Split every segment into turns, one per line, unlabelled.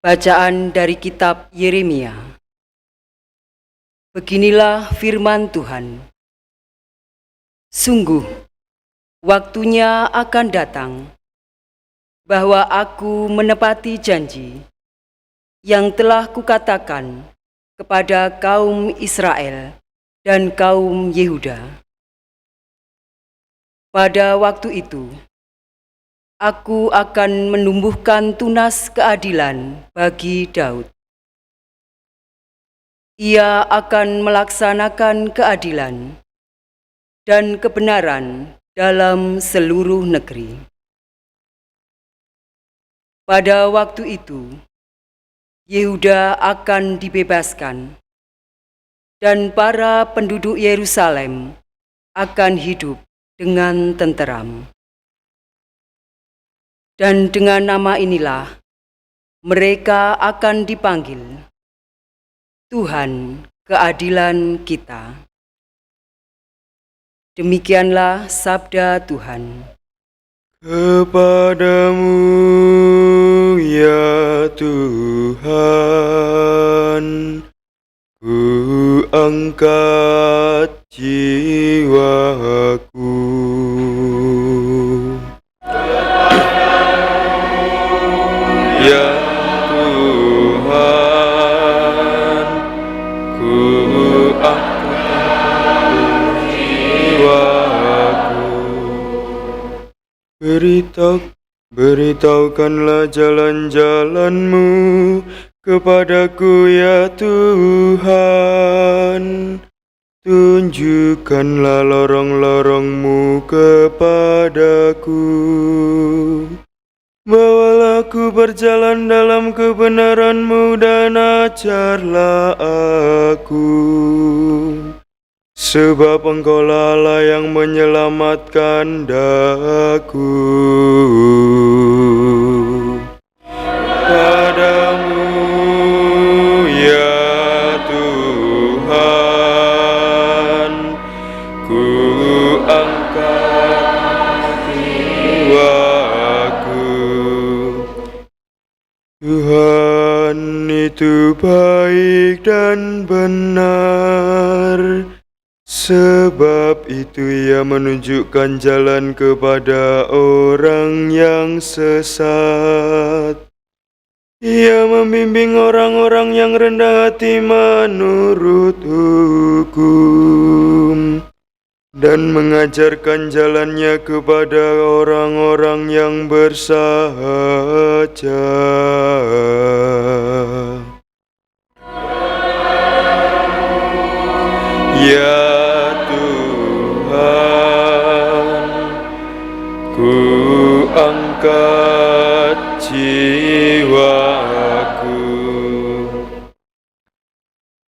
Bacaan dari kitab Yeremia. Beginilah firman Tuhan. Sungguh, waktunya akan datang bahwa aku menepati janji yang telah kukatakan kepada kaum Israel dan kaum Yehuda. Pada waktu itu, aku akan menumbuhkan tunas keadilan bagi Daud. Ia akan melaksanakan keadilan dan kebenaran dalam seluruh negeri. Pada waktu itu, Yehuda akan dibebaskan, dan para penduduk Yerusalem akan hidup dengan tenteram. Dan dengan nama inilah mereka akan dipanggil Tuhan keadilan kita. Demikianlah sabda Tuhan.
Kepadamu ya Tuhan, ku angkat jiwaku. Ya Tuhan, ku angkat jiwaku. Beritahukanlah jalan-jalan-Mu kepadaku ya Tuhan. Tunjukkanlah lorong-lorong-Mu kepadaku. Bawalah aku berjalan dalam kebenaran-Mu dan ajarlah aku. Sebab Engkaulah Allah yang menyelamatkan daku. Padamu ya Tuhan, ku angkat jiwaku. Tuhan itu baik dan benar, sebab itu Ia menunjukkan jalan kepada orang yang sesat. Ia membimbing orang-orang yang rendah hati menurut hukum, dan mengajarkan jalannya kepada orang-orang yang bersahaja. Ya Tuhan, ku angkat jiwaku.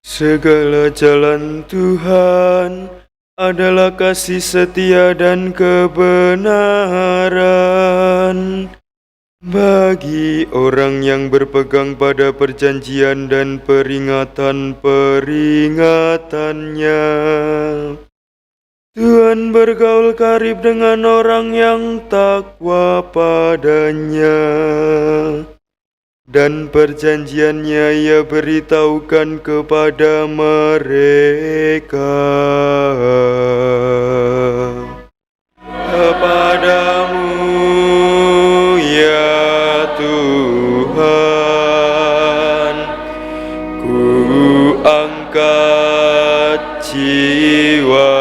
Segala jalan Tuhan adalah kasih setia dan kebenaran bagi orang yang berpegang pada perjanjian dan peringatan-peringatannya. Tuhan bergaul karib dengan orang yang takwa padanya, dan perjanjiannya Ia beritahukan kepada mereka. Kepadamu ya Tuhan, ku angkat jiwaku.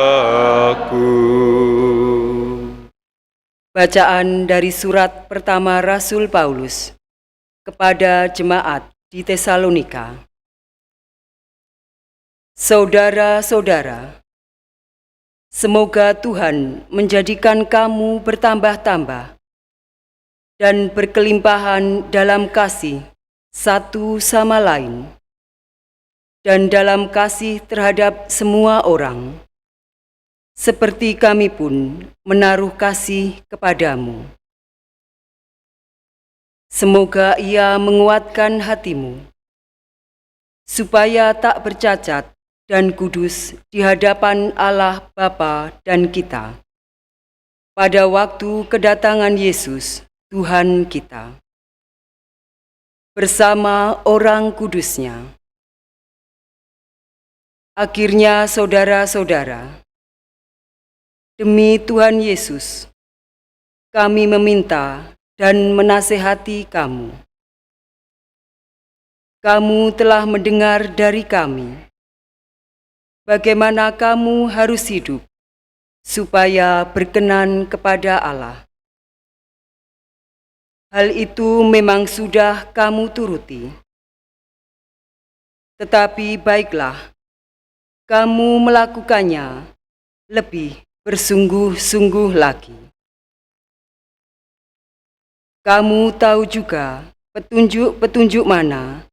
Bacaan dari surat pertama Rasul Paulus kepada jemaat di Tesalonika. Saudara-saudara, semoga Tuhan menjadikan kamu bertambah-tambah dan berkelimpahan dalam kasih satu sama lain, dan dalam kasih terhadap semua orang, seperti kami pun menaruh kasih kepadamu. Semoga Ia menguatkan hatimu, supaya tak bercacat dan kudus di hadapan Allah Bapa dan kita, pada waktu kedatangan Yesus, Tuhan kita. bersama orang kudusnya. Akhirnya saudara-saudara, demi Tuhan Yesus, kami meminta dan menasehati kamu. Kamu telah mendengar dari kami bagaimana kamu harus hidup supaya berkenan kepada Allah. Hal itu memang sudah kamu turuti. Tetapi baiklah, kamu melakukannya lebih bersungguh-sungguh lagi. Kamu tahu juga petunjuk-petunjuk mana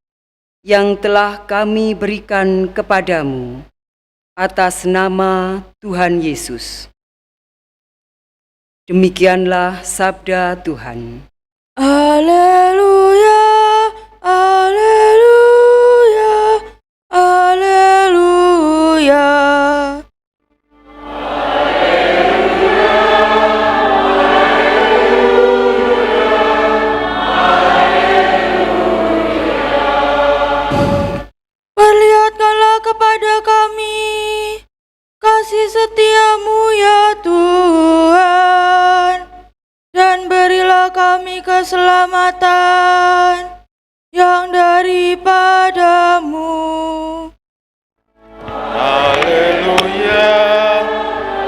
yang telah kami berikan kepadamu atas nama Tuhan Yesus. Demikianlah sabda Tuhan.
Haleluya, haleluya, haleluya. Perlihatkanlah kepada kami kasih setiamu ya Tuhan, dan berilah kami keselamatan yang daripadamu.
Haleluya,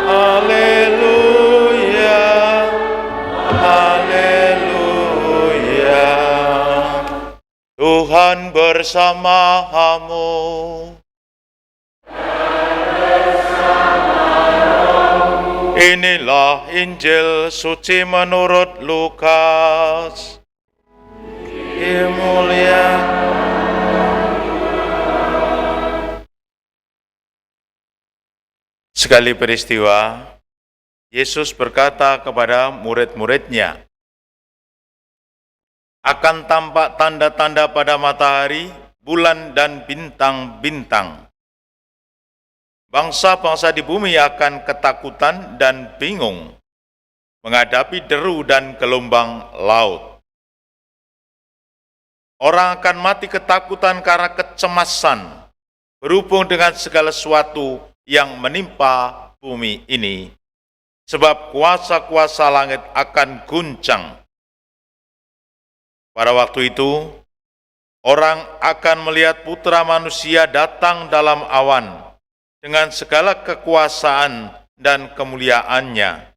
haleluya, haleluya. Tuhan bersamamu. Inilah Injil suci menurut Lukas. Mulia. Sekali peristiwa, Yesus berkata kepada murid-muridnya, akan tampak tanda-tanda pada matahari, bulan, dan bintang-bintang. Bangsa-bangsa di bumi akan ketakutan dan bingung menghadapi deru dan gelombang laut. Orang akan mati ketakutan karena kecemasan berhubung dengan segala sesuatu yang menimpa bumi ini, sebab kuasa-kuasa langit akan guncang. Pada waktu itu, orang akan melihat Putra Manusia datang dalam awan dengan segala kekuasaan dan kemuliaannya.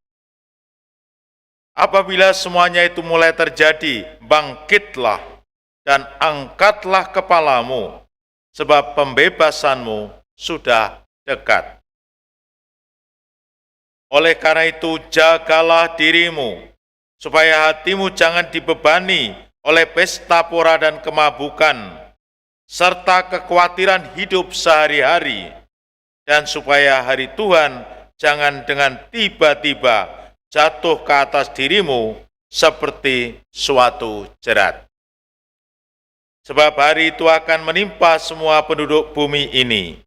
Apabila semuanya itu mulai terjadi, bangkitlah dan angkatlah kepalamu, sebab pembebasanmu sudah dekat. Oleh karena itu, jagalah dirimu, supaya hatimu jangan dibebani oleh pesta pora dan kemabukan, serta kekhawatiran hidup sehari-hari, dan supaya hari Tuhan jangan dengan tiba-tiba jatuh ke atas dirimu seperti suatu jerat. Sebab hari itu akan menimpa semua penduduk bumi ini.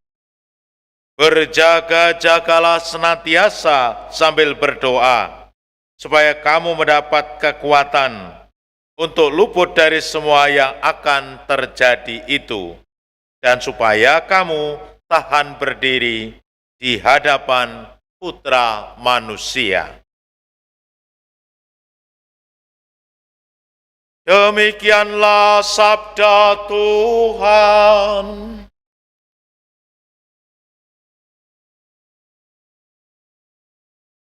Berjaga-jagalah senantiasa sambil berdoa, supaya kamu mendapat kekuatan untuk luput dari semua yang akan terjadi itu, dan supaya kamu tahan berdiri di hadapan Putra Manusia. Demikianlah sabda Tuhan.